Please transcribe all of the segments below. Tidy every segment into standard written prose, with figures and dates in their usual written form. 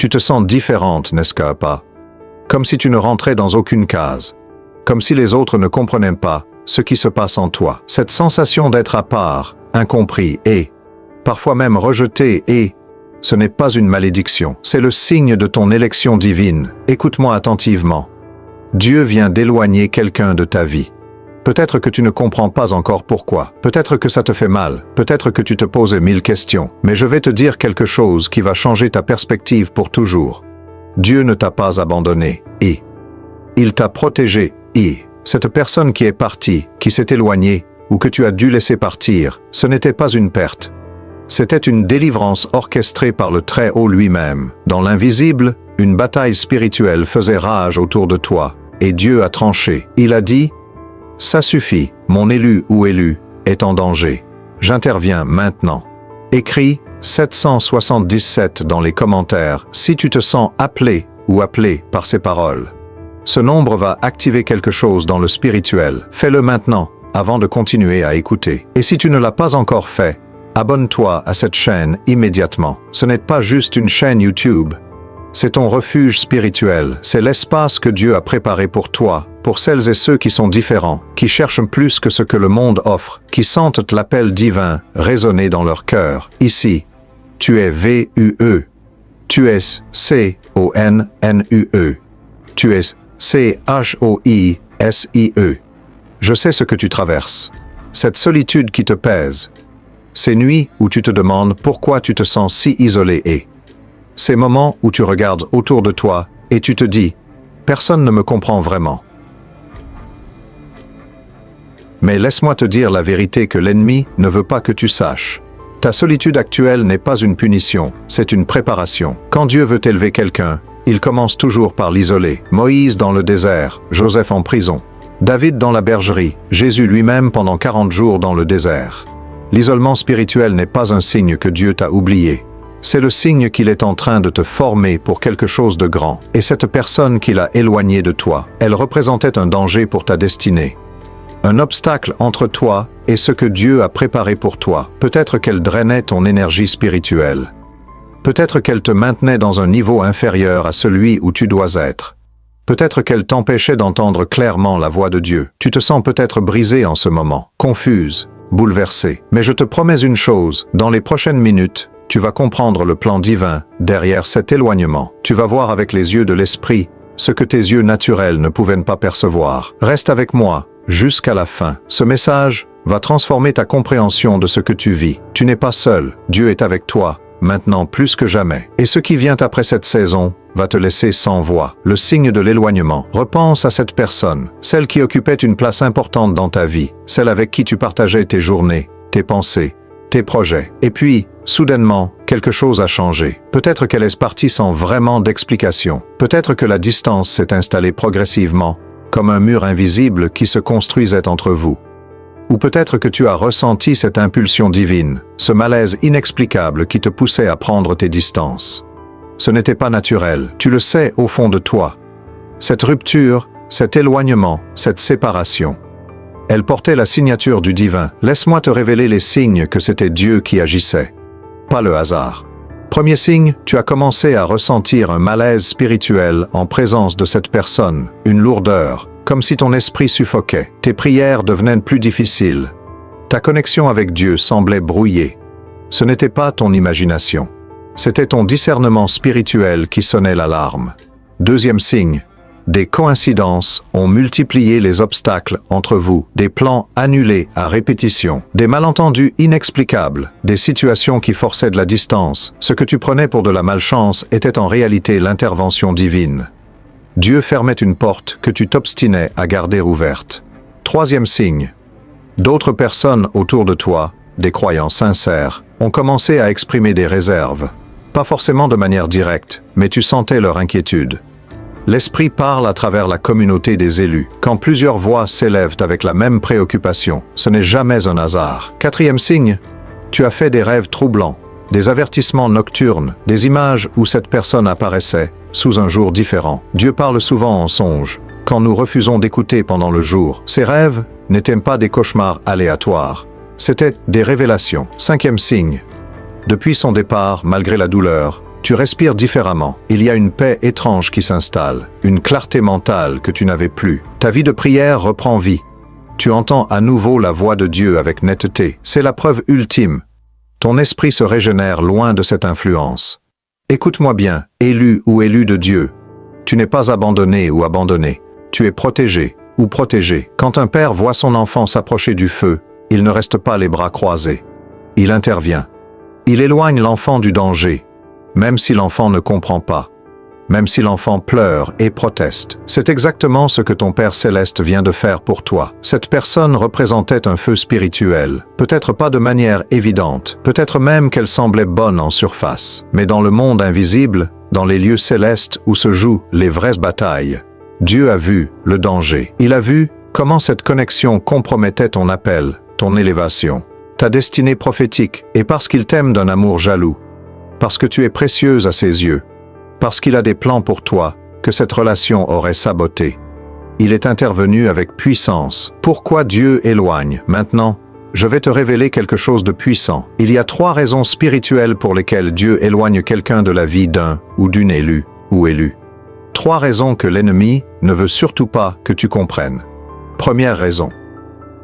Tu te sens différente, n'est-ce pas? Comme si tu ne rentrais dans aucune case. Comme si les autres ne comprenaient pas ce qui se passe en toi. Cette sensation d'être à part, incompris et parfois même rejeté ce n'est pas une malédiction, c'est le signe de ton élection divine. Écoute-moi attentivement. Dieu vient d'éloigner quelqu'un de ta vie. Peut-être que tu ne comprends pas encore pourquoi, peut-être que ça te fait mal, peut-être que tu te poses 1000 questions, mais je vais te dire quelque chose qui va changer ta perspective pour toujours. Dieu ne t'a pas abandonné, il t'a protégé, cette personne qui est partie, qui s'est éloignée, ou que tu as dû laisser partir, ce n'était pas une perte. C'était une délivrance orchestrée par le Très-Haut lui-même. Dans l'invisible, une bataille spirituelle faisait rage autour de toi, et Dieu a tranché. Il a dit, « Ça suffit, mon élu ou élue est en danger. J'interviens maintenant. » Écris 777 dans les commentaires si tu te sens appelé ou appelé par ces paroles. Ce nombre va activer quelque chose dans le spirituel. Fais-le maintenant, avant de continuer à écouter. Et si tu ne l'as pas encore fait, abonne-toi à cette chaîne immédiatement. Ce n'est pas juste une chaîne YouTube. C'est ton refuge spirituel. C'est l'espace que Dieu a préparé pour toi, pour celles et ceux qui sont différents, qui cherchent plus que ce que le monde offre, qui sentent l'appel divin résonner dans leur cœur. Ici, tu es VUE. Tu es CONNUE. Tu es CHOISIE. Je sais ce que tu traverses. Cette solitude qui te pèse. Ces nuits où tu te demandes pourquoi tu te sens si isolé et ces moments où tu regardes autour de toi et tu te dis « Personne ne me comprend vraiment ». Mais laisse-moi te dire la vérité que l'ennemi ne veut pas que tu saches. Ta solitude actuelle n'est pas une punition, c'est une préparation. Quand Dieu veut élever quelqu'un, il commence toujours par l'isoler. Moïse dans le désert, Joseph en prison, David dans la bergerie, Jésus lui-même pendant 40 jours dans le désert. L'isolement spirituel n'est pas un signe que Dieu t'a oublié. C'est le signe qu'il est en train de te former pour quelque chose de grand. Et cette personne qu'il a éloignée de toi, elle représentait un danger pour ta destinée. Un obstacle entre toi et ce que Dieu a préparé pour toi. Peut-être qu'elle drainait ton énergie spirituelle. Peut-être qu'elle te maintenait dans un niveau inférieur à celui où tu dois être. Peut-être qu'elle t'empêchait d'entendre clairement la voix de Dieu. Tu te sens peut-être brisé en ce moment, confuse, bouleversé. Mais je te promets une chose, dans les prochaines minutes, tu vas comprendre le plan divin derrière cet éloignement. Tu vas voir avec les yeux de l'esprit ce que tes yeux naturels ne pouvaient pas percevoir. Reste avec moi jusqu'à la fin. Ce message va transformer ta compréhension de ce que tu vis. Tu n'es pas seul, Dieu est avec toi, maintenant plus que jamais. Et ce qui vient après cette saison va te laisser sans voix. Le signe de l'éloignement. Repense à cette personne, celle qui occupait une place importante dans ta vie, celle avec qui tu partageais tes journées, tes pensées, tes projets. Et puis, soudainement, quelque chose a changé. Peut-être qu'elle est partie sans vraiment d'explication. Peut-être que la distance s'est installée progressivement, comme un mur invisible qui se construisait entre vous. Ou peut-être que tu as ressenti cette impulsion divine, ce malaise inexplicable qui te poussait à prendre tes distances. Ce n'était pas naturel, tu le sais au fond de toi. Cette rupture, cet éloignement, cette séparation. Elle portait la signature du divin. Laisse-moi te révéler les signes que c'était Dieu qui agissait. Pas le hasard. Premier signe, tu as commencé à ressentir un malaise spirituel en présence de cette personne, une lourdeur, comme si ton esprit suffoquait. Tes prières devenaient plus difficiles. Ta connexion avec Dieu semblait brouillée. Ce n'était pas ton imagination. C'était ton discernement spirituel qui sonnait l'alarme. Deuxième signe, des coïncidences ont multiplié les obstacles entre vous, des plans annulés à répétition, des malentendus inexplicables, des situations qui forçaient de la distance. Ce que tu prenais pour de la malchance était en réalité l'intervention divine. Dieu fermait une porte que tu t'obstinais à garder ouverte. Troisième signe, d'autres personnes autour de toi, des croyants sincères, ont commencé à exprimer des réserves. Pas forcément de manière directe, mais tu sentais leur inquiétude. L'Esprit parle à travers la communauté des élus. Quand plusieurs voix s'élèvent avec la même préoccupation, ce n'est jamais un hasard. Quatrième signe, tu as fait des rêves troublants, des avertissements nocturnes, des images où cette personne apparaissait, sous un jour différent. Dieu parle souvent en songe, quand nous refusons d'écouter pendant le jour. Ces rêves n'étaient pas des cauchemars aléatoires, c'étaient des révélations. Cinquième signe, depuis son départ, malgré la douleur, Tu respires différemment. Il y a une paix étrange qui s'installe, une clarté mentale que tu n'avais plus. Ta vie de prière reprend vie. Tu entends à nouveau la voix de Dieu avec netteté. C'est la preuve ultime. Ton esprit se régénère loin de cette influence. Écoute-moi bien, élu ou élu de Dieu. Tu n'es pas abandonné ou abandonné. Tu es protégé ou protégé. Quand un père voit son enfant s'approcher du feu, il ne reste pas les bras croisés. Il intervient. Il éloigne l'enfant du danger, même si l'enfant ne comprend pas, même si l'enfant pleure et proteste. C'est exactement ce que ton Père Céleste vient de faire pour toi. Cette personne représentait un feu spirituel, peut-être pas de manière évidente, peut-être même qu'elle semblait bonne en surface, mais dans le monde invisible, dans les lieux célestes où se jouent les vraies batailles, Dieu a vu le danger. Il a vu comment cette connexion compromettait ton appel, ton élévation, ta destinée prophétique, et parce qu'il t'aime d'un amour jaloux, parce que tu es précieuse à ses yeux, parce qu'il a des plans pour toi, que cette relation aurait saboté. Il est intervenu avec puissance. Pourquoi Dieu éloigne? Maintenant, je vais te révéler quelque chose de puissant. Il y a 3 raisons spirituelles pour lesquelles Dieu éloigne quelqu'un de la vie d'un ou d'une élue ou élu. 3 raisons que l'ennemi ne veut surtout pas que tu comprennes. Première raison.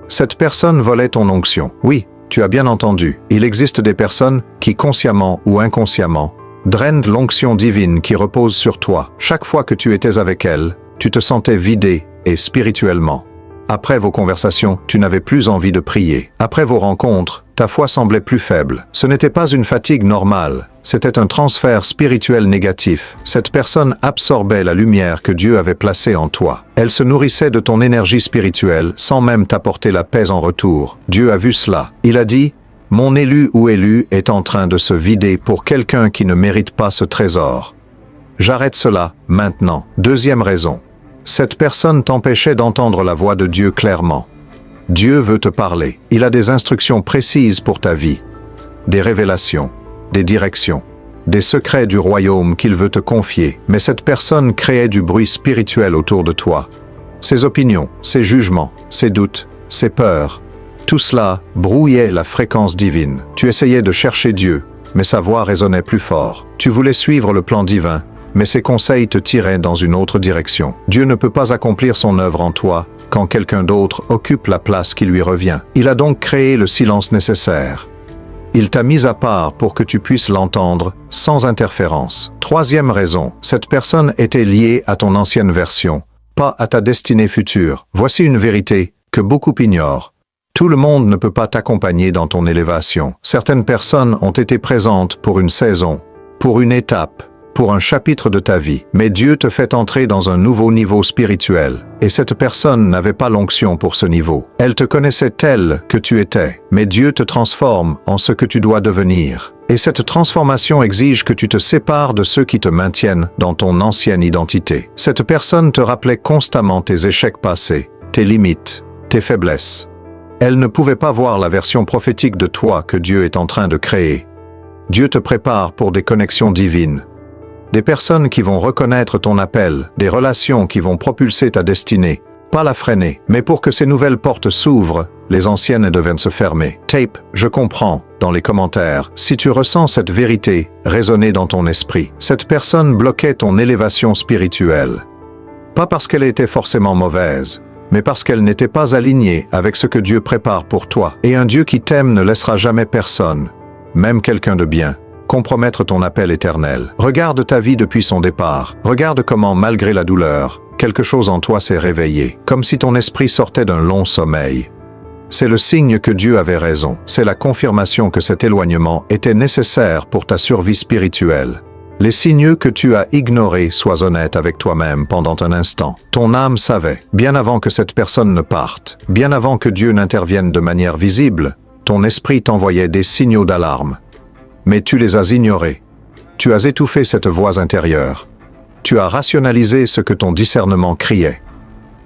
Cette personne volait ton onction. Oui, tu as bien entendu. Il existe des personnes qui, consciemment ou inconsciemment, drainent l'onction divine qui repose sur toi. Chaque fois que tu étais avec elle, tu te sentais vidé et spirituellement. Après vos conversations, tu n'avais plus envie de prier. Après vos rencontres, ta foi semblait plus faible. Ce n'était pas une fatigue normale, c'était un transfert spirituel négatif. Cette personne absorbait la lumière que Dieu avait placée en toi. Elle se nourrissait de ton énergie spirituelle sans même t'apporter la paix en retour. Dieu a vu cela. Il a dit: « Mon élu ou élue est en train de se vider pour quelqu'un qui ne mérite pas ce trésor. J'arrête cela maintenant. » Deuxième raison. Cette personne t'empêchait d'entendre la voix de Dieu clairement. Dieu veut te parler. Il a des instructions précises pour ta vie, des révélations, des directions, des secrets du royaume qu'il veut te confier. Mais cette personne créait du bruit spirituel autour de toi. Ses opinions, ses jugements, ses doutes, ses peurs, tout cela brouillait la fréquence divine. Tu essayais de chercher Dieu, mais sa voix résonnait plus fort. Tu voulais suivre le plan divin, mais ses conseils te tiraient dans une autre direction. Dieu ne peut pas accomplir son œuvre en toi quand quelqu'un d'autre occupe la place qui lui revient. Il a donc créé le silence nécessaire. Il t'a mis à part pour que tu puisses l'entendre sans interférence. Troisième raison, cette personne était liée à ton ancienne version, pas à ta destinée future. Voici une vérité que beaucoup ignorent. Tout le monde ne peut pas t'accompagner dans ton élévation. Certaines personnes ont été présentes pour une saison, pour une étape, pour un chapitre de ta vie. Mais Dieu te fait entrer dans un nouveau niveau spirituel. Et cette personne n'avait pas l'onction pour ce niveau. Elle te connaissait tel que tu étais. Mais Dieu te transforme en ce que tu dois devenir. Et cette transformation exige que tu te sépares de ceux qui te maintiennent dans ton ancienne identité. Cette personne te rappelait constamment tes échecs passés, tes limites, tes faiblesses. Elle ne pouvait pas voir la version prophétique de toi que Dieu est en train de créer. Dieu te prépare pour des connexions divines. Des personnes qui vont reconnaître ton appel, des relations qui vont propulser ta destinée, pas la freiner, mais pour que ces nouvelles portes s'ouvrent, les anciennes deviennent se fermer. Tape, je comprends, dans les commentaires, si tu ressens cette vérité résonner dans ton esprit. Cette personne bloquait ton élévation spirituelle. Pas parce qu'elle était forcément mauvaise, mais parce qu'elle n'était pas alignée avec ce que Dieu prépare pour toi. Et un Dieu qui t'aime ne laissera jamais personne, même quelqu'un de bien, compromettre ton appel éternel. Regarde ta vie depuis son départ. Regarde comment, malgré la douleur, quelque chose en toi s'est réveillé, comme si ton esprit sortait d'un long sommeil. C'est le signe que Dieu avait raison. C'est la confirmation que cet éloignement était nécessaire pour ta survie spirituelle. Les signes que tu as ignorés, sois honnête avec toi-même pendant un instant. Ton âme savait, bien avant que cette personne ne parte, bien avant que Dieu n'intervienne de manière visible, ton esprit t'envoyait des signaux d'alarme. Mais tu les as ignorés. Tu as étouffé cette voix intérieure. Tu as rationalisé ce que ton discernement criait.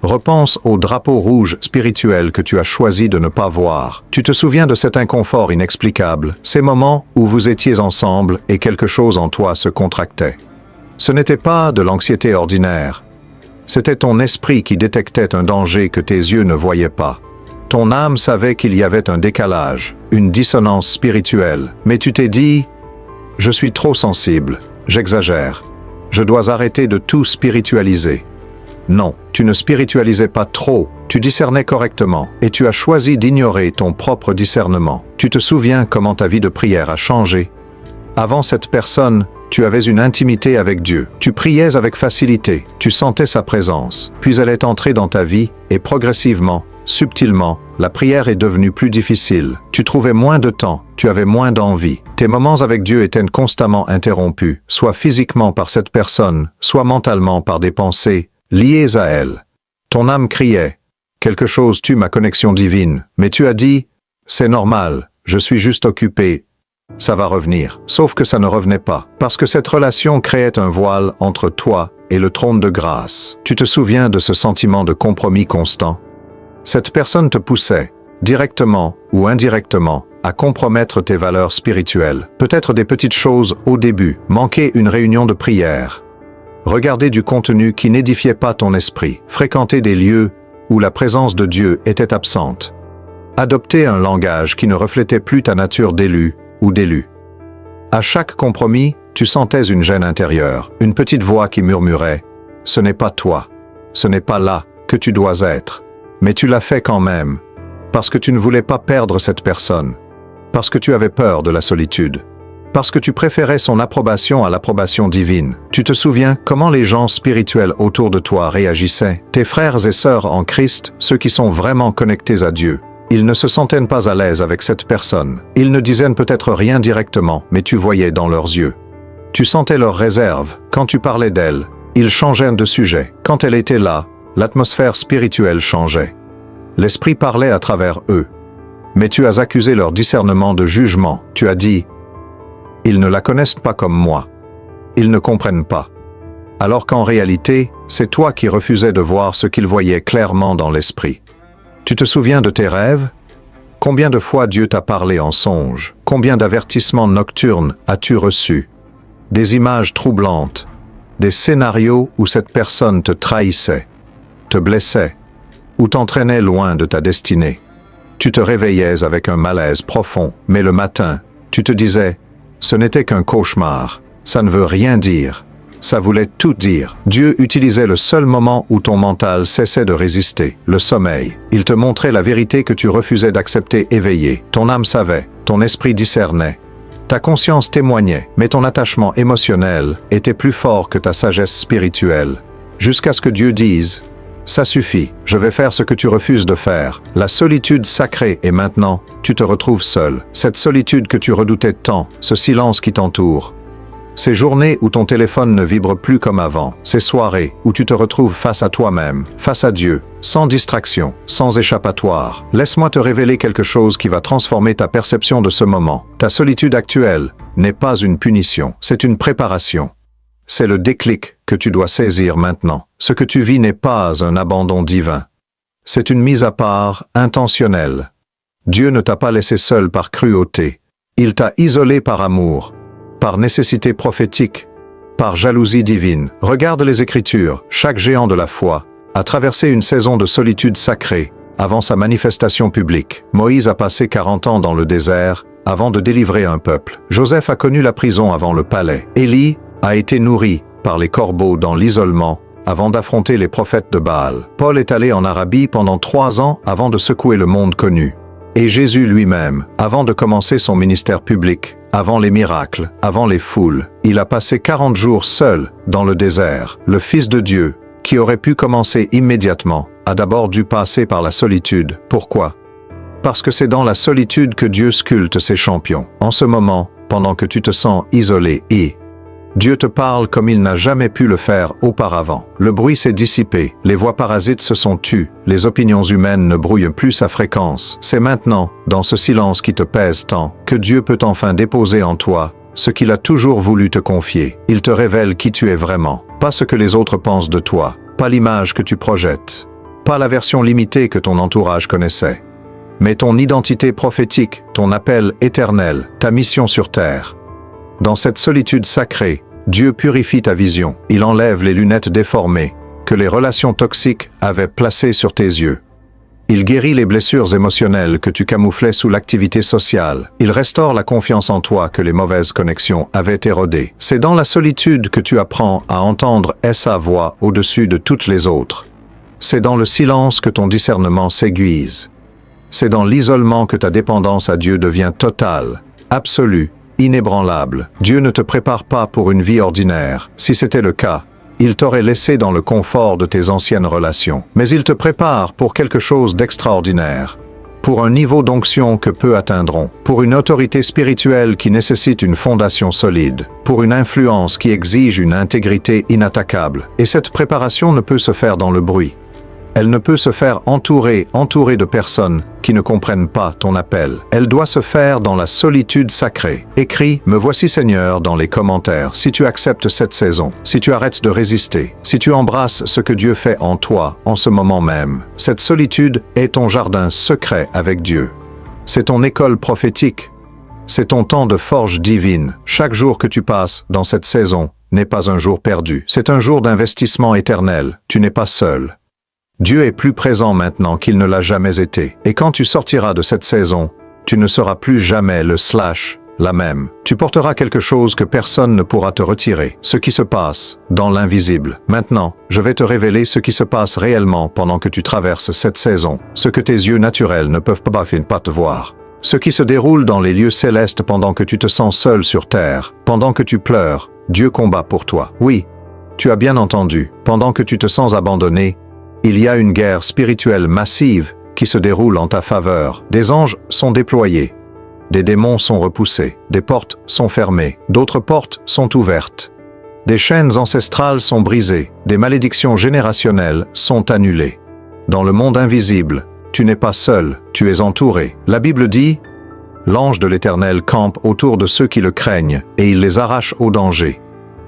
Repense au drapeau rouge spirituel que tu as choisi de ne pas voir. Tu te souviens de cet inconfort inexplicable, ces moments où vous étiez ensemble et quelque chose en toi se contractait. Ce n'était pas de l'anxiété ordinaire. C'était ton esprit qui détectait un danger que tes yeux ne voyaient pas. Ton âme savait qu'il y avait un décalage, une dissonance spirituelle. Mais tu t'es dit, « Je suis trop sensible. j'exagère. Je dois arrêter de tout spiritualiser. Non, tu ne spiritualisais pas trop, tu discernais correctement, et tu as choisi d'ignorer ton propre discernement. Tu te souviens comment ta vie de prière a changé? Avant cette personne, tu avais une intimité avec Dieu. Tu priais avec facilité, tu sentais sa présence. Puis elle est entrée dans ta vie, et progressivement, subtilement, la prière est devenue plus difficile. Tu trouvais moins de temps, tu avais moins d'envie. Tes moments avec Dieu étaient constamment interrompus, soit physiquement par cette personne, soit mentalement par des pensées liées à elle. Ton âme criait, quelque chose tue ma connexion divine, mais tu as dit, c'est normal, je suis juste occupé, ça va revenir. Sauf que ça ne revenait pas, parce que cette relation créait un voile entre toi et le trône de grâce. Tu te souviens de ce sentiment de compromis constant? Cette personne te poussait, directement ou indirectement, à compromettre tes valeurs spirituelles. Peut-être des petites choses au début, manquer une réunion de prière, regarder du contenu qui n'édifiait pas ton esprit, fréquenter des lieux où la présence de Dieu était absente, adopter un langage qui ne reflétait plus ta nature d'élu ou d'élu. À chaque compromis, tu sentais une gêne intérieure, une petite voix qui murmurait « Ce n'est pas toi, ce n'est pas là que tu dois être ». Mais tu l'as fait quand même, parce que tu ne voulais pas perdre cette personne, parce que tu avais peur de la solitude, parce que tu préférais son approbation à l'approbation divine. Tu te souviens comment les gens spirituels autour de toi réagissaient? Tes frères et sœurs en Christ, ceux qui sont vraiment connectés à Dieu. Ils ne se sentaient pas à l'aise avec cette personne. Ils ne disaient peut-être rien directement, mais tu voyais dans leurs yeux. Tu sentais leur réserve. Quand tu parlais d'elle, ils changeaient de sujet. Quand elle était là, l'atmosphère spirituelle changeait. L'Esprit parlait à travers eux. Mais tu as accusé leur discernement de jugement. Tu as dit, « Ils ne la connaissent pas comme moi. Ils ne comprennent pas. » Alors qu'en réalité, c'est toi qui refusais de voir ce qu'ils voyaient clairement dans l'Esprit. Tu te souviens de tes rêves? Combien de fois Dieu t'a parlé en songe? Combien d'avertissements nocturnes as-tu reçus? Des images troublantes, des scénarios où cette personne te trahissait, te blessait, ou t'entraînait loin de ta destinée. Tu te réveillais avec un malaise profond, mais le matin, tu te disais, ce n'était qu'un cauchemar, ça ne veut rien dire, ça voulait tout dire. Dieu utilisait le seul moment où ton mental cessait de résister, le sommeil. Il te montrait la vérité que tu refusais d'accepter éveillée. Ton âme savait, ton esprit discernait. Ta conscience témoignait, mais ton attachement émotionnel était plus fort que ta sagesse spirituelle. Jusqu'à ce que Dieu dise, « Ça suffit, je vais faire ce que tu refuses de faire. » La solitude sacrée et maintenant, tu te retrouves seul. Cette solitude que tu redoutais tant, ce silence qui t'entoure. Ces journées où ton téléphone ne vibre plus comme avant, ces soirées où tu te retrouves face à toi-même, face à Dieu, sans distraction, sans échappatoire. Laisse-moi te révéler quelque chose qui va transformer ta perception de ce moment. Ta solitude actuelle n'est pas une punition, c'est une préparation. C'est le déclic que tu dois saisir maintenant. Ce que tu vis n'est pas un abandon divin. C'est une mise à part intentionnelle. Dieu ne t'a pas laissé seul par cruauté. Il t'a isolé par amour, par nécessité prophétique, par jalousie divine. Regarde les Écritures, chaque géant de la foi a traversé une saison de solitude sacrée avant sa manifestation publique. Moïse a passé 40 ans dans le désert avant de délivrer un peuple. Joseph a connu la prison avant le palais. Élie a été nourri par les corbeaux dans l'isolement avant d'affronter les prophètes de Baal. Paul est allé en Arabie pendant 3 ans avant de secouer le monde connu. Et Jésus lui-même, avant de commencer son ministère public, avant les miracles, avant les foules, il a passé 40 jours seul dans le désert. Le Fils de Dieu, qui aurait pu commencer immédiatement, a d'abord dû passer par la solitude. Pourquoi? Parce que c'est dans la solitude que Dieu sculpte ses champions. En ce moment, pendant que tu te sens isolé Dieu te parle comme il n'a jamais pu le faire auparavant. Le bruit s'est dissipé, les voix parasites se sont tues, les opinions humaines ne brouillent plus sa fréquence. C'est maintenant, dans ce silence qui te pèse tant, que Dieu peut enfin déposer en toi ce qu'il a toujours voulu te confier. Il te révèle qui tu es vraiment, pas ce que les autres pensent de toi, pas l'image que tu projettes, pas la version limitée que ton entourage connaissait, mais ton identité prophétique, ton appel éternel, ta mission sur terre. Dans cette solitude sacrée, Dieu purifie ta vision. Il enlève les lunettes déformées que les relations toxiques avaient placées sur tes yeux. Il guérit les blessures émotionnelles que tu camouflais sous l'activité sociale. Il restaure la confiance en toi que les mauvaises connexions avaient érodée. C'est dans la solitude que tu apprends à entendre sa voix au-dessus de toutes les autres. C'est dans le silence que ton discernement s'aiguise. C'est dans l'isolement que ta dépendance à Dieu devient totale, absolue, inébranlable. Dieu ne te prépare pas pour une vie ordinaire. Si c'était le cas, il t'aurait laissé dans le confort de tes anciennes relations. Mais il te prépare pour quelque chose d'extraordinaire, pour un niveau d'onction que peu atteindront, pour une autorité spirituelle qui nécessite une fondation solide, pour une influence qui exige une intégrité inattaquable. Et cette préparation ne peut se faire dans le bruit. Elle ne peut se faire entourée de personnes qui ne comprennent pas ton appel. Elle doit se faire dans la solitude sacrée. Écris « Me voici Seigneur » dans les commentaires si tu acceptes cette saison, si tu arrêtes de résister, si tu embrasses ce que Dieu fait en toi en ce moment même. Cette solitude est ton jardin secret avec Dieu. C'est ton école prophétique. C'est ton temps de forge divine. Chaque jour que tu passes dans cette saison n'est pas un jour perdu. C'est un jour d'investissement éternel. Tu n'es pas seul. Dieu est plus présent maintenant qu'il ne l'a jamais été. Et quand tu sortiras de cette saison, tu ne seras plus jamais la même. Tu porteras quelque chose que personne ne pourra te retirer. Ce qui se passe dans l'invisible. Maintenant, je vais te révéler ce qui se passe réellement pendant que tu traverses cette saison. Ce que tes yeux naturels ne peuvent pas te voir. Ce qui se déroule dans les lieux célestes pendant que tu te sens seul sur terre. Pendant que tu pleures, Dieu combat pour toi. Oui, tu as bien entendu. Pendant que tu te sens abandonné, il y a une guerre spirituelle massive qui se déroule en ta faveur. Des anges sont déployés, des démons sont repoussés, des portes sont fermées, d'autres portes sont ouvertes. Des chaînes ancestrales sont brisées, des malédictions générationnelles sont annulées. Dans le monde invisible, tu n'es pas seul, tu es entouré. La Bible dit « L'ange de l'Éternel campe autour de ceux qui le craignent et il les arrache au danger. »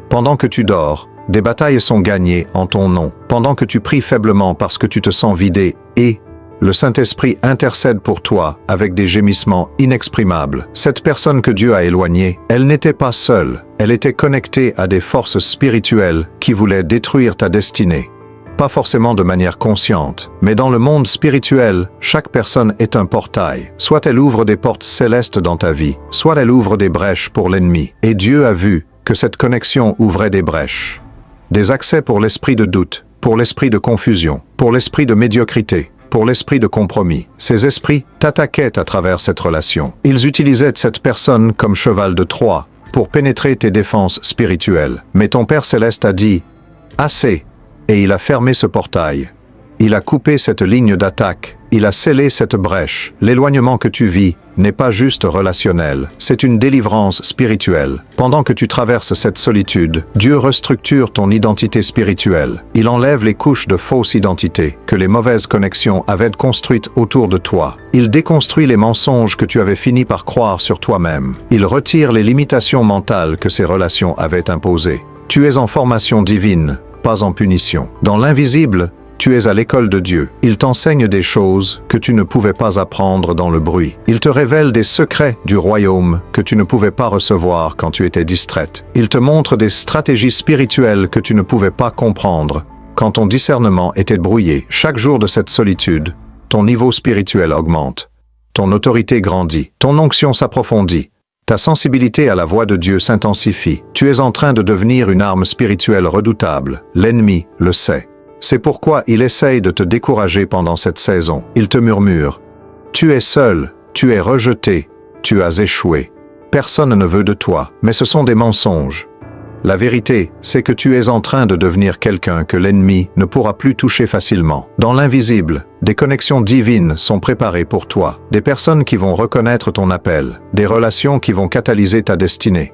Pendant que tu dors, des batailles sont gagnées en ton nom, pendant que tu pries faiblement parce que tu te sens vidé, et le Saint-Esprit intercède pour toi avec des gémissements inexprimables. Cette personne que Dieu a éloignée, elle n'était pas seule, elle était connectée à des forces spirituelles qui voulaient détruire ta destinée. Pas forcément de manière consciente, mais dans le monde spirituel, chaque personne est un portail. Soit elle ouvre des portes célestes dans ta vie, soit elle ouvre des brèches pour l'ennemi. Et Dieu a vu que cette connexion ouvrait des brèches. Des accès pour l'esprit de doute, pour l'esprit de confusion, pour l'esprit de médiocrité, pour l'esprit de compromis. Ces esprits t'attaquaient à travers cette relation. Ils utilisaient cette personne comme cheval de Troie pour pénétrer tes défenses spirituelles. Mais ton Père Céleste a dit « Assez !» et il a fermé ce portail. Il a coupé cette ligne d'attaque. Il a scellé cette brèche. L'éloignement que tu vis n'est pas juste relationnel, c'est une délivrance spirituelle. Pendant que tu traverses cette solitude, Dieu restructure ton identité spirituelle. Il enlève les couches de fausse identité que les mauvaises connexions avaient construites autour de toi. Il déconstruit les mensonges que tu avais fini par croire sur toi-même. Il retire les limitations mentales que ces relations avaient imposées. Tu es en formation divine, pas en punition. Dans l'invisible, tu es à l'école de Dieu. Il t'enseigne des choses que tu ne pouvais pas apprendre dans le bruit. Il te révèle des secrets du royaume que tu ne pouvais pas recevoir quand tu étais distraite. Il te montre des stratégies spirituelles que tu ne pouvais pas comprendre quand ton discernement était brouillé. Chaque jour de cette solitude, ton niveau spirituel augmente. Ton autorité grandit. Ton onction s'approfondit. Ta sensibilité à la voix de Dieu s'intensifie. Tu es en train de devenir une arme spirituelle redoutable. L'ennemi le sait. C'est pourquoi il essaye de te décourager pendant cette saison. Il te murmure « Tu es seul, tu es rejeté, tu as échoué. Personne ne veut de toi. » Mais ce sont des mensonges. La vérité, c'est que tu es en train de devenir quelqu'un que l'ennemi ne pourra plus toucher facilement. Dans l'invisible, des connexions divines sont préparées pour toi. Des personnes qui vont reconnaître ton appel. Des relations qui vont catalyser ta destinée.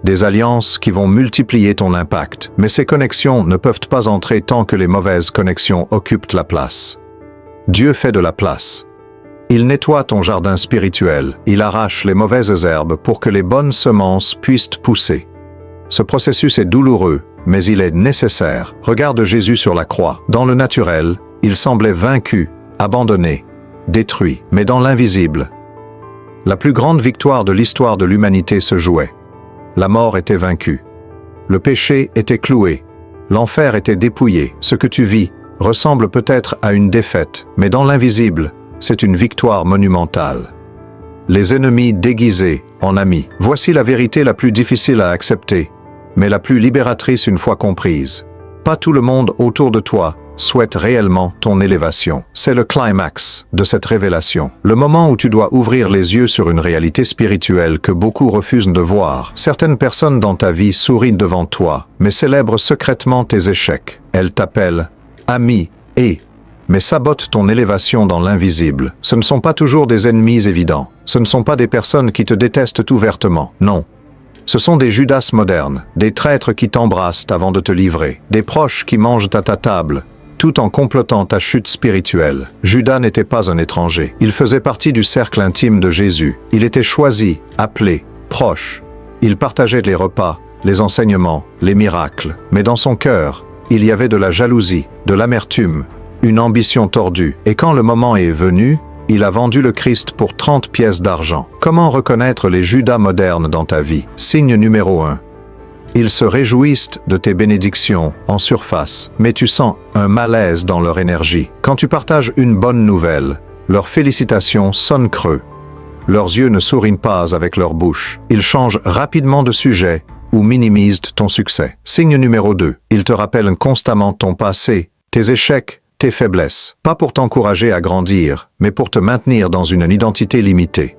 Des alliances qui vont multiplier ton impact. Mais ces connexions ne peuvent pas entrer tant que les mauvaises connexions occupent la place. Dieu fait de la place. Il nettoie ton jardin spirituel. Il arrache les mauvaises herbes pour que les bonnes semences puissent pousser. Ce processus est douloureux, mais il est nécessaire. Regarde Jésus sur la croix. Dans le naturel, il semblait vaincu, abandonné, détruit. Mais dans l'invisible, la plus grande victoire de l'histoire de l'humanité se jouait. La mort était vaincue. Le péché était cloué. L'enfer était dépouillé. Ce que tu vis ressemble peut-être à une défaite, mais dans l'invisible, c'est une victoire monumentale. Les ennemis déguisés en amis. Voici la vérité la plus difficile à accepter, mais la plus libératrice une fois comprise. Pas tout le monde autour de toi souhaite réellement ton élévation. C'est le climax de cette révélation. Le moment où tu dois ouvrir les yeux sur une réalité spirituelle que beaucoup refusent de voir. Certaines personnes dans ta vie sourient devant toi, mais célèbrent secrètement tes échecs. Elles t'appellent ami mais sabotent ton élévation dans l'invisible. Ce ne sont pas toujours des ennemis évidents. Ce ne sont pas des personnes qui te détestent ouvertement. Non. Ce sont des Judas modernes, des traîtres qui t'embrassent avant de te livrer, des proches qui mangent à ta table, tout en complotant ta chute spirituelle. Judas n'était pas un étranger. Il faisait partie du cercle intime de Jésus. Il était choisi, appelé, proche. Il partageait les repas, les enseignements, les miracles. Mais dans son cœur, il y avait de la jalousie, de l'amertume, une ambition tordue. Et quand le moment est venu, il a vendu le Christ pour 30 pièces d'argent. Comment reconnaître les Judas modernes dans ta vie? Signe numéro 1. Ils se réjouissent de tes bénédictions en surface, mais tu sens un malaise dans leur énergie. Quand tu partages une bonne nouvelle, leurs félicitations sonnent creux. Leurs yeux ne sourient pas avec leur bouche. Ils changent rapidement de sujet ou minimisent ton succès. Signe numéro 2. Ils te rappellent constamment ton passé, tes échecs, tes faiblesses, pas pour t'encourager à grandir, mais pour te maintenir dans une identité limitée.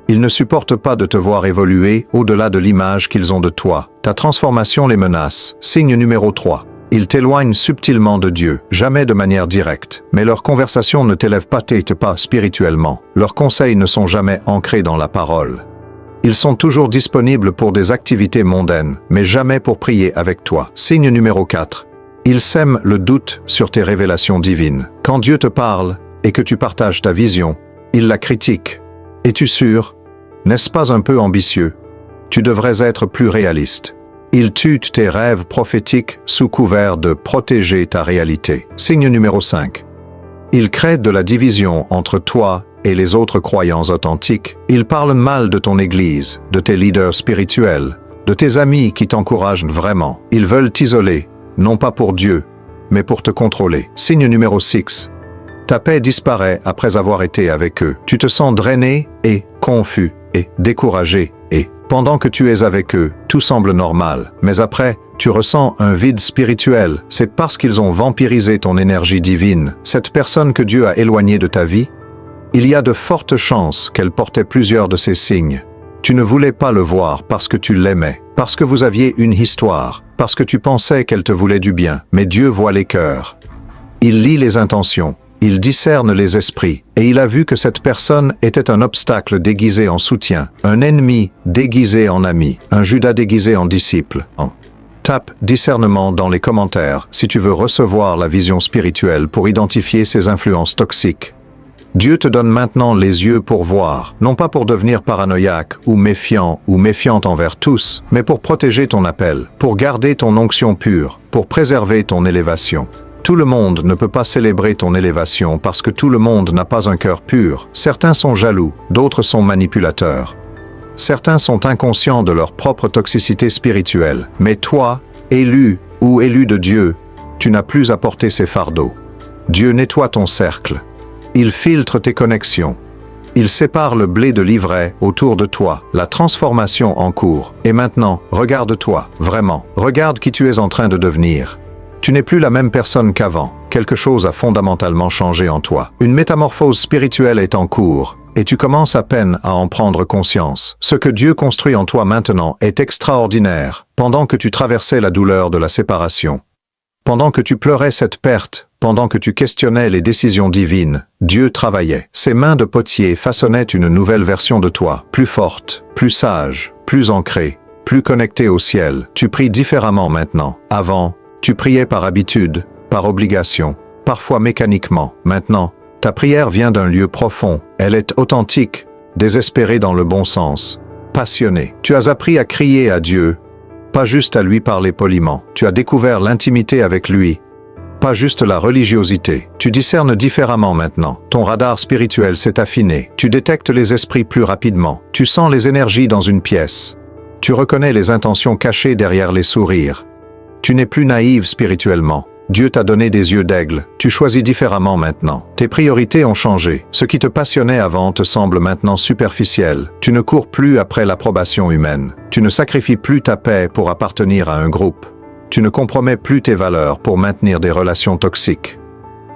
Ils ne supportent pas de te voir évoluer au-delà de l'image qu'ils ont de toi. Ta transformation les menace. Signe numéro 3. Ils t'éloignent subtilement de Dieu, jamais de manière directe, mais leurs conversations ne t'élèvent pas spirituellement. Leurs conseils ne sont jamais ancrés dans la parole. Ils sont toujours disponibles pour des activités mondaines, mais jamais pour prier avec toi. Signe numéro 4. Ils sèment le doute sur tes révélations divines. Quand Dieu te parle et que tu partages ta vision, ils la critiquent. Es-tu sûr? N'est-ce pas un peu ambitieux? Tu devrais être plus réaliste. Ils tuent tes rêves prophétiques sous couvert de protéger ta réalité. Signe numéro 5. Ils créent de la division entre toi et les autres croyants authentiques. Ils parlent mal de ton Église, de tes leaders spirituels, de tes amis qui t'encouragent vraiment. Ils veulent t'isoler, non pas pour Dieu, mais pour te contrôler. Signe numéro 6. Ta paix disparaît après avoir été avec eux. Tu te sens drainé et confus et découragé et, pendant que tu es avec eux, tout semble normal. Mais après, tu ressens un vide spirituel. C'est parce qu'ils ont vampirisé ton énergie divine, cette personne que Dieu a éloignée de ta vie. Il y a de fortes chances qu'elle portait plusieurs de ces signes. Tu ne voulais pas le voir parce que tu l'aimais, parce que vous aviez une histoire, parce que tu pensais qu'elle te voulait du bien. Mais Dieu voit les cœurs. Il lit les intentions. Il discerne les esprits, et il a vu que cette personne était un obstacle déguisé en soutien, un ennemi déguisé en ami, un Judas déguisé en disciple. Tape discernement dans les commentaires si tu veux recevoir la vision spirituelle pour identifier ces influences toxiques. Dieu te donne maintenant les yeux pour voir, non pas pour devenir paranoïaque ou méfiante envers tous, mais pour protéger ton appel, pour garder ton onction pure, pour préserver ton élévation. Tout le monde ne peut pas célébrer ton élévation parce que tout le monde n'a pas un cœur pur. Certains sont jaloux, d'autres sont manipulateurs. Certains sont inconscients de leur propre toxicité spirituelle. Mais toi, élu ou élu de Dieu, tu n'as plus à porter ces fardeaux. Dieu nettoie ton cercle. Il filtre tes connexions. Il sépare le blé de l'ivraie autour de toi, la transformation en cours. Et maintenant, regarde-toi, vraiment. Regarde qui tu es en train de devenir. Tu n'es plus la même personne qu'avant. Quelque chose a fondamentalement changé en toi. Une métamorphose spirituelle est en cours, et tu commences à peine à en prendre conscience. Ce que Dieu construit en toi maintenant est extraordinaire, pendant que tu traversais la douleur de la séparation. Pendant que tu pleurais cette perte, pendant que tu questionnais les décisions divines, Dieu travaillait. Ses mains de potier façonnaient une nouvelle version de toi, plus forte, plus sage, plus ancrée, plus connectée au ciel. Tu pries différemment maintenant. Avant, tu priais par habitude, par obligation, parfois mécaniquement. Maintenant, ta prière vient d'un lieu profond. Elle est authentique, désespérée dans le bon sens, passionnée. Tu as appris à crier à Dieu, pas juste à lui parler poliment. Tu as découvert l'intimité avec lui, pas juste la religiosité. Tu discernes différemment maintenant. Ton radar spirituel s'est affiné. Tu détectes les esprits plus rapidement. Tu sens les énergies dans une pièce. Tu reconnais les intentions cachées derrière les sourires. Tu n'es plus naïve spirituellement, Dieu t'a donné des yeux d'aigle, tu choisis différemment maintenant. Tes priorités ont changé. Ce qui te passionnait avant te semble maintenant superficiel. Tu ne cours plus après l'approbation humaine. Tu ne sacrifies plus ta paix pour appartenir à un groupe. Tu ne compromets plus tes valeurs pour maintenir des relations toxiques.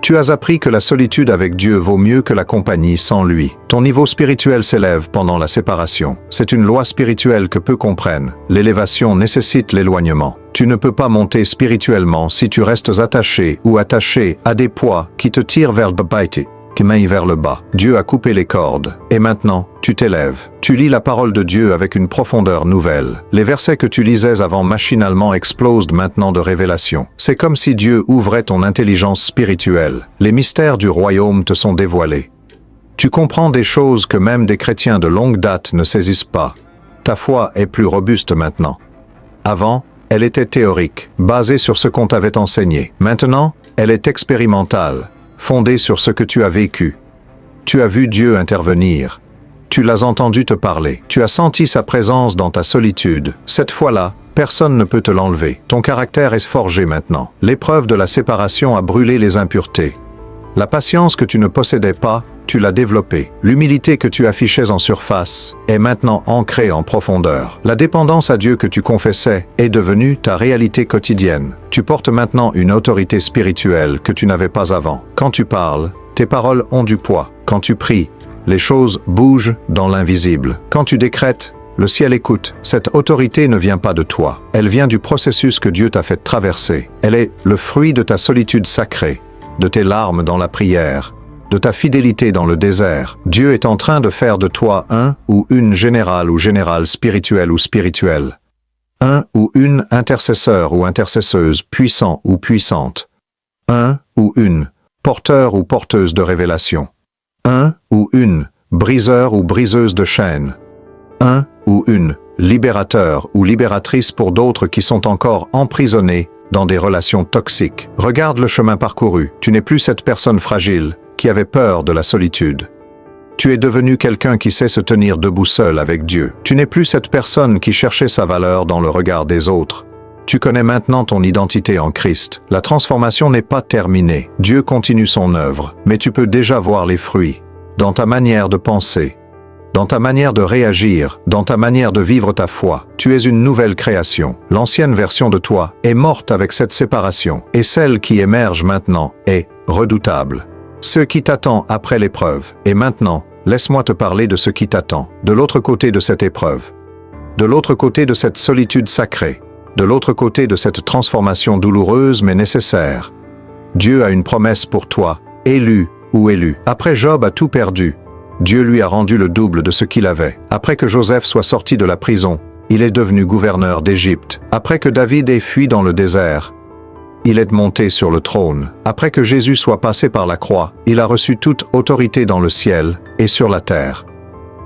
Tu as appris que la solitude avec Dieu vaut mieux que la compagnie sans lui. Ton niveau spirituel s'élève pendant la séparation. C'est une loi spirituelle que peu comprennent. L'élévation nécessite l'éloignement. Tu ne peux pas monter spirituellement si tu restes attaché ou attaché à des poids qui te tirent vers le bas, vers le bas. Dieu a coupé les cordes. Et maintenant, tu t'élèves. Tu lis la parole de Dieu avec une profondeur nouvelle. Les versets que tu lisais avant machinalement explosent maintenant de révélation. C'est comme si Dieu ouvrait ton intelligence spirituelle. Les mystères du royaume te sont dévoilés. Tu comprends des choses que même des chrétiens de longue date ne saisissent pas. Ta foi est plus robuste maintenant. Avant, elle était théorique, basée sur ce qu'on t'avait enseigné. Maintenant, elle est expérimentale, fondée sur ce que tu as vécu. Tu as vu Dieu intervenir. Tu l'as entendu te parler. Tu as senti sa présence dans ta solitude. Cette fois-là, personne ne peut te l'enlever. Ton caractère est forgé maintenant. L'épreuve de la séparation a brûlé les impuretés. La patience que tu ne possédais pas, tu l'as développée. L'humilité que tu affichais en surface est maintenant ancrée en profondeur. La dépendance à Dieu que tu confessais est devenue ta réalité quotidienne. Tu portes maintenant une autorité spirituelle que tu n'avais pas avant. Quand tu parles, tes paroles ont du poids. Quand tu pries, les choses bougent dans l'invisible. Quand tu décrètes, le ciel écoute. Cette autorité ne vient pas de toi. Elle vient du processus que Dieu t'a fait traverser. Elle est le fruit de ta solitude sacrée, de tes larmes dans la prière, de ta fidélité dans le désert. Dieu est en train de faire de toi un ou une générale ou générale spirituel ou spirituelle. Un ou une intercesseur ou intercesseuse puissant ou puissante. Un ou une porteur ou porteuse de révélation. Un ou une briseur ou briseuse de chaînes. Un ou une libérateur ou libératrice pour d'autres qui sont encore emprisonnés dans des relations toxiques. Regarde le chemin parcouru. Tu n'es plus cette personne fragile qui avait peur de la solitude. Tu es devenu quelqu'un qui sait se tenir debout seul avec Dieu. Tu n'es plus cette personne qui cherchait sa valeur dans le regard des autres. Tu connais maintenant ton identité en Christ. La transformation n'est pas terminée. Dieu continue son œuvre, mais tu peux déjà voir les fruits. Dans ta manière de penser, dans ta manière de réagir, dans ta manière de vivre ta foi, tu es une nouvelle création. L'ancienne version de toi est morte avec cette séparation, et celle qui émerge maintenant est redoutable. Ce qui t'attend après l'épreuve. Et maintenant, laisse-moi te parler de ce qui t'attend, de l'autre côté de cette épreuve, de l'autre côté de cette solitude sacrée, de l'autre côté de cette transformation douloureuse mais nécessaire. Dieu a une promesse pour toi, élu ou élu. Après Job a tout perdu, Dieu lui a rendu le double de ce qu'il avait. Après que Joseph soit sorti de la prison, il est devenu gouverneur d'Égypte. Après que David ait fui dans le désert, il est monté sur le trône. Après que Jésus soit passé par la croix, il a reçu toute autorité dans le ciel et sur la terre.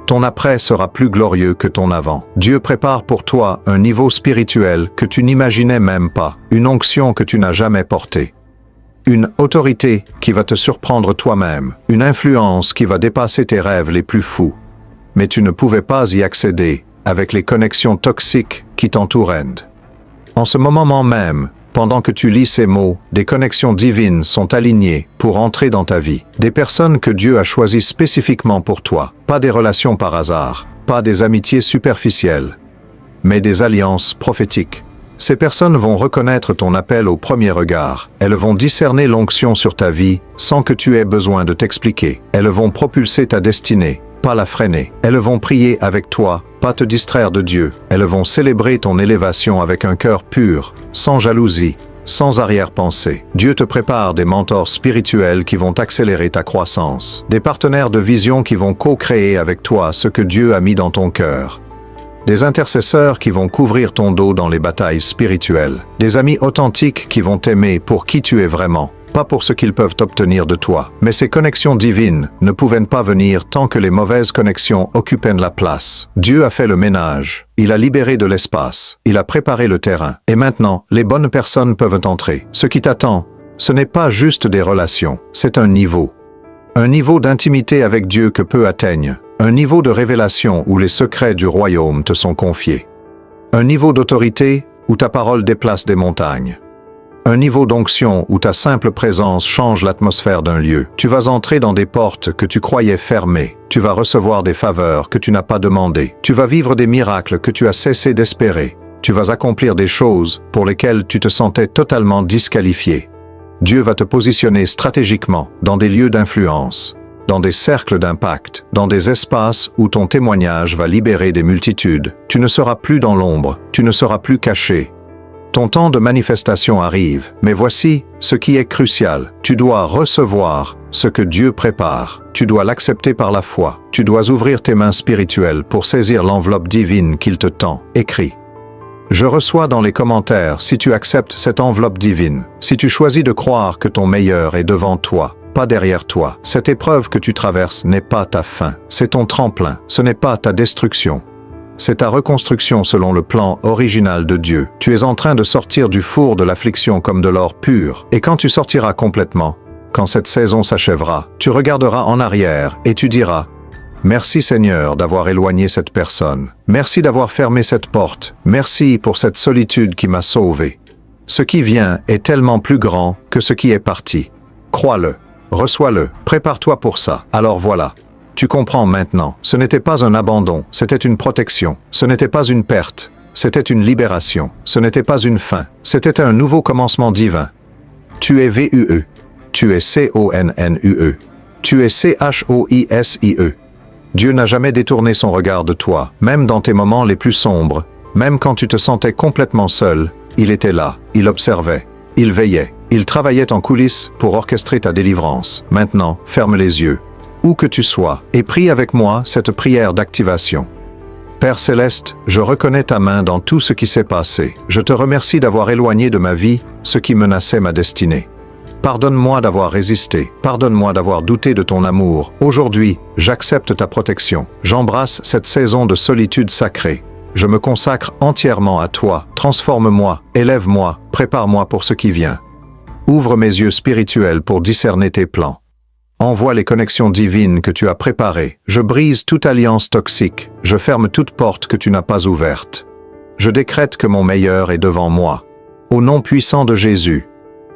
Ton après sera plus glorieux que ton avant. Dieu prépare pour toi un niveau spirituel que tu n'imaginais même pas, une onction que tu n'as jamais portée. Une autorité qui va te surprendre toi-même, une influence qui va dépasser tes rêves les plus fous. Mais tu ne pouvais pas y accéder avec les connexions toxiques qui t'entouraient. En ce moment même, pendant que tu lis ces mots, des connexions divines sont alignées pour entrer dans ta vie. Des personnes que Dieu a choisies spécifiquement pour toi. Pas des relations par hasard, pas des amitiés superficielles, mais des alliances prophétiques. Ces personnes vont reconnaître ton appel au premier regard. Elles vont discerner l'onction sur ta vie sans que tu aies besoin de t'expliquer. Elles vont propulser ta destinée, pas la freiner. Elles vont prier avec toi, pas te distraire de Dieu. Elles vont célébrer ton élévation avec un cœur pur, sans jalousie, sans arrière-pensée. Dieu te prépare des mentors spirituels qui vont accélérer ta croissance. Des partenaires de vision qui vont co-créer avec toi ce que Dieu a mis dans ton cœur. Des intercesseurs qui vont couvrir ton dos dans les batailles spirituelles. Des amis authentiques qui vont t'aimer pour qui tu es vraiment, pas pour ce qu'ils peuvent obtenir de toi. Mais ces connexions divines ne pouvaient pas venir tant que les mauvaises connexions occupaient la place. Dieu a fait le ménage. Il a libéré de l'espace. Il a préparé le terrain. Et maintenant, les bonnes personnes peuvent entrer. Ce qui t'attend, ce n'est pas juste des relations, c'est un niveau. Un niveau d'intimité avec Dieu que peu atteignent. Un niveau de révélation où les secrets du royaume te sont confiés. Un niveau d'autorité où ta parole déplace des montagnes. Un niveau d'onction où ta simple présence change l'atmosphère d'un lieu. Tu vas entrer dans des portes que tu croyais fermées. Tu vas recevoir des faveurs que tu n'as pas demandées. Tu vas vivre des miracles que tu as cessé d'espérer. Tu vas accomplir des choses pour lesquelles tu te sentais totalement disqualifié. Dieu va te positionner stratégiquement dans des lieux d'influence, dans des cercles d'impact, dans des espaces où ton témoignage va libérer des multitudes. Tu ne seras plus dans l'ombre, tu ne seras plus caché. Ton temps de manifestation arrive, mais voici ce qui est crucial. Tu dois recevoir ce que Dieu prépare. Tu dois l'accepter par la foi. Tu dois ouvrir tes mains spirituelles pour saisir l'enveloppe divine qu'il te tend. Écris. Je reçois dans les commentaires si tu acceptes cette enveloppe divine, si tu choisis de croire que ton meilleur est devant toi, pas derrière toi. Cette épreuve que tu traverses n'est pas ta fin, c'est ton tremplin, ce n'est pas ta destruction. C'est ta reconstruction selon le plan original de Dieu. Tu es en train de sortir du four de l'affliction comme de l'or pur. Et quand tu sortiras complètement, quand cette saison s'achèvera, tu regarderas en arrière et tu diras « Merci Seigneur d'avoir éloigné cette personne. Merci d'avoir fermé cette porte. Merci pour cette solitude qui m'a sauvé. Ce qui vient est tellement plus grand que ce qui est parti. Crois-le, reçois-le, prépare-toi pour ça. Alors voilà. Tu comprends maintenant, ce n'était pas un abandon, c'était une protection. Ce n'était pas une perte, c'était une libération. Ce n'était pas une fin, c'était un nouveau commencement divin. Tu es VUE. Tu es CONNUE. Tu es CHOISIE. Dieu n'a jamais détourné son regard de toi, même dans tes moments les plus sombres, même quand tu te sentais complètement seul, il était là, il observait, il veillait, il travaillait en coulisses pour orchestrer ta délivrance. Maintenant, ferme les yeux. Où que tu sois, et prie avec moi cette prière d'activation. Père Céleste, je reconnais ta main dans tout ce qui s'est passé. Je te remercie d'avoir éloigné de ma vie ce qui menaçait ma destinée. Pardonne-moi d'avoir résisté, pardonne-moi d'avoir douté de ton amour. Aujourd'hui, j'accepte ta protection. J'embrasse cette saison de solitude sacrée. Je me consacre entièrement à toi. Transforme-moi, élève-moi, prépare-moi pour ce qui vient. Ouvre mes yeux spirituels pour discerner tes plans. Envoie les connexions divines que tu as préparées. Je brise toute alliance toxique. Je ferme toute porte que tu n'as pas ouverte. Je décrète que mon meilleur est devant moi. Au nom puissant de Jésus.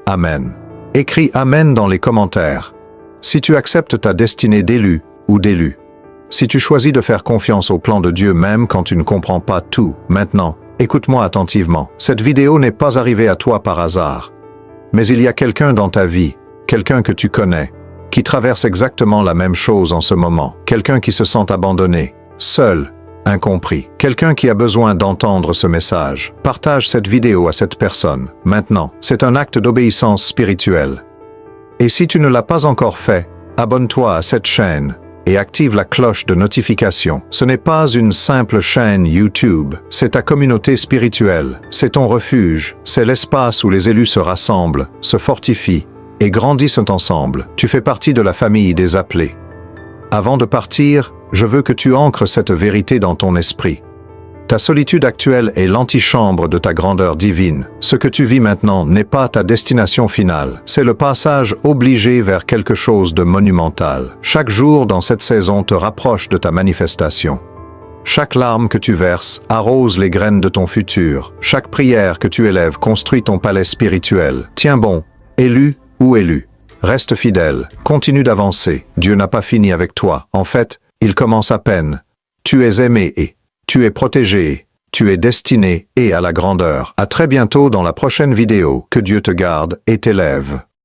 Amen. Écris Amen dans les commentaires. Si tu acceptes ta destinée d'élu ou d'élu. Si tu choisis de faire confiance au plan de Dieu même quand tu ne comprends pas tout, maintenant, écoute-moi attentivement. Cette vidéo n'est pas arrivée à toi par hasard. Mais il y a quelqu'un dans ta vie, quelqu'un que tu connais, qui traverse exactement la même chose en ce moment. Quelqu'un qui se sent abandonné, seul, incompris. Quelqu'un qui a besoin d'entendre ce message. Partage cette vidéo à cette personne. Maintenant, c'est un acte d'obéissance spirituelle. Et si tu ne l'as pas encore fait, abonne-toi à cette chaîne et active la cloche de notification. Ce n'est pas une simple chaîne YouTube, c'est ta communauté spirituelle, c'est ton refuge, c'est l'espace où les élus se rassemblent, se fortifient, et grandissent ensemble. Tu fais partie de la famille des appelés. Avant de partir, je veux que tu ancres cette vérité dans ton esprit. Ta solitude actuelle est l'antichambre de ta grandeur divine. Ce que tu vis maintenant n'est pas ta destination finale. C'est le passage obligé vers quelque chose de monumental. Chaque jour dans cette saison te rapproche de ta manifestation. Chaque larme que tu verses arrose les graines de ton futur. Chaque prière que tu élèves construit ton palais spirituel. Tiens bon, élu ou élu. Reste fidèle, continue d'avancer. Dieu n'a pas fini avec toi. En fait, il commence à peine. Tu es aimé et tu es protégé. Tu es destiné et à la grandeur. À très bientôt dans la prochaine vidéo. Que Dieu te garde et t'élève.